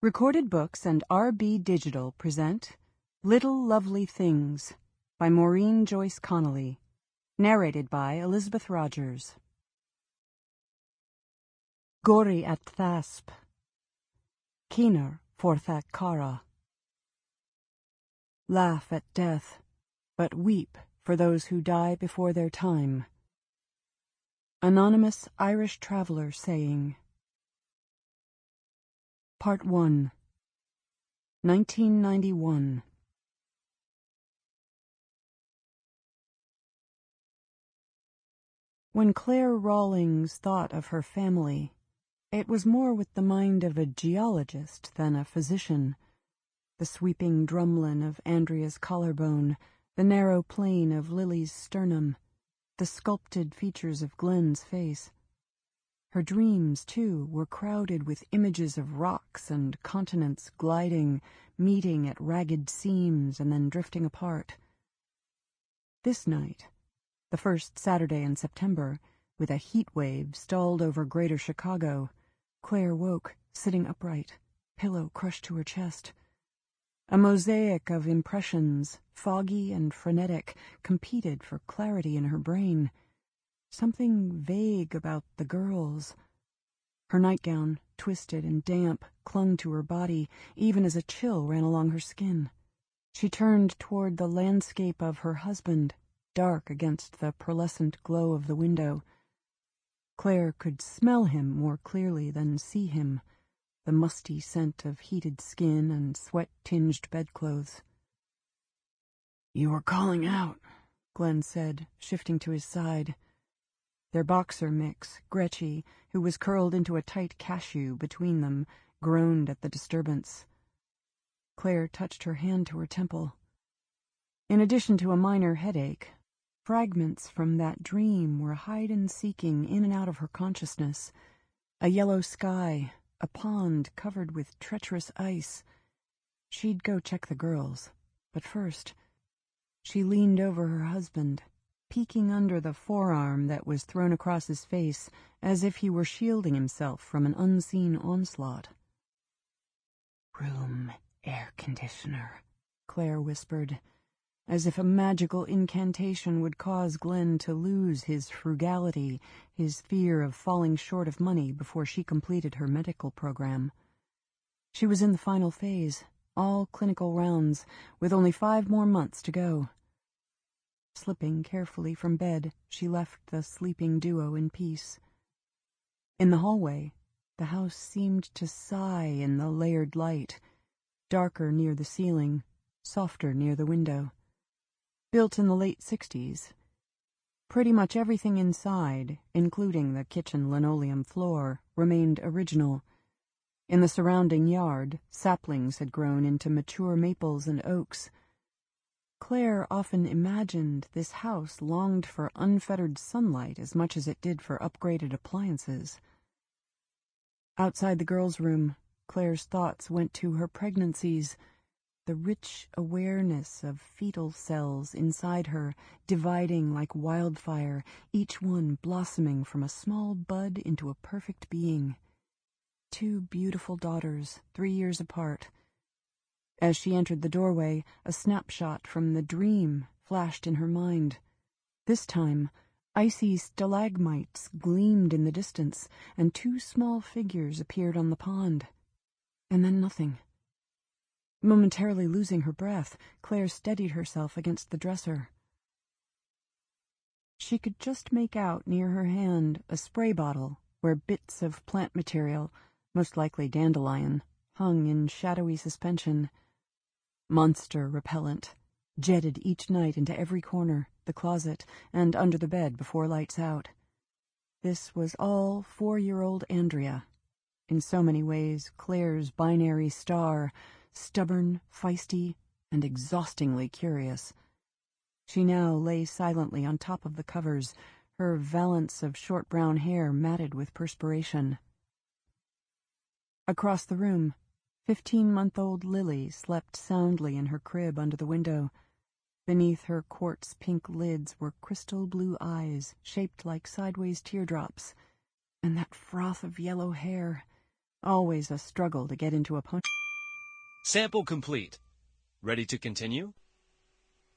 Recorded Books and RB Digital present Little Lovely Things by Maureen Joyce Connolly, narrated by Elisabeth Rodgers. Gori at Thasp, Keener forthac cara. Laugh at death, but weep for those who die before their time. Anonymous Irish traveler saying. Part 1, 1991. When Claire Rawlings thought of her family, it was more with the mind of a geologist than a physician. The sweeping drumlin of Andrea's collarbone, the narrow plane of Lily's sternum, the sculpted features of Glenn's face. Her dreams, too, were crowded with images of rocks and continents gliding, meeting at ragged seams and then drifting apart. This night, the first Saturday in September, with a heat wave stalled over Greater Chicago, Claire woke, sitting upright, pillow crushed to her chest. A mosaic of impressions, foggy and frenetic, competed for clarity in her brain. Something vague about the girls. Her nightgown, twisted and damp, clung to her body, even as a chill ran along her skin. She turned toward the landscape of her husband, dark against the pearlescent glow of the window. Claire could smell him more clearly than see him, the musty scent of heated skin and sweat-tinged bedclothes. "You were calling out," Glenn said, shifting to his side. Their boxer mix, Gretchy, who was curled into a tight cashew between them, groaned at the disturbance. Claire touched her hand to her temple. In addition to a minor headache, fragments from that dream were hide-and-seeking in and out of her consciousness. A yellow sky, a pond covered with treacherous ice. She'd go check the girls, but first, she leaned over her husband, peeking under the forearm that was thrown across his face as if he were shielding himself from an unseen onslaught. "Room air conditioner," Claire whispered, as if a magical incantation would cause Glenn to lose his frugality, his fear of falling short of money before she completed her medical program. She was in the final phase, all clinical rounds, with only 5 more months to go. Slipping carefully from bed, she left the sleeping duo in peace. In the hallway, the house seemed to sigh in the layered light, darker near the ceiling, softer near the window. Built in the late 60s, pretty much everything inside, including the kitchen linoleum floor, remained original. In the surrounding yard, saplings had grown into mature maples and oaks. Claire often imagined this house longed for unfettered sunlight as much as it did for upgraded appliances. Outside the girls' room, Claire's thoughts went to her pregnancies, the rich awareness of fetal cells inside her, dividing like wildfire, each one blossoming from a small bud into a perfect being. 2 beautiful daughters, 3 years apart. As she entered the doorway, a snapshot from the dream flashed in her mind. This time, icy stalagmites gleamed in the distance, and 2 small figures appeared on the pond. And then nothing. Momentarily losing her breath, Claire steadied herself against the dresser. She could just make out near her hand a spray bottle where bits of plant material, most likely dandelion, hung in shadowy suspension. Monster repellent, jetted each night into every corner, the closet, and under the bed before lights out. This was all 4-year-old Andrea. In so many ways, Claire's binary star, stubborn, feisty, and exhaustingly curious. She now lay silently on top of the covers, her valance of short brown hair matted with perspiration. Across the room, 15-month-old Lily slept soundly in her crib under the window. Beneath her quartz-pink lids were crystal blue eyes shaped like sideways teardrops, and that froth of yellow hair, Always a struggle to get into a punch. Sample complete. Ready to continue?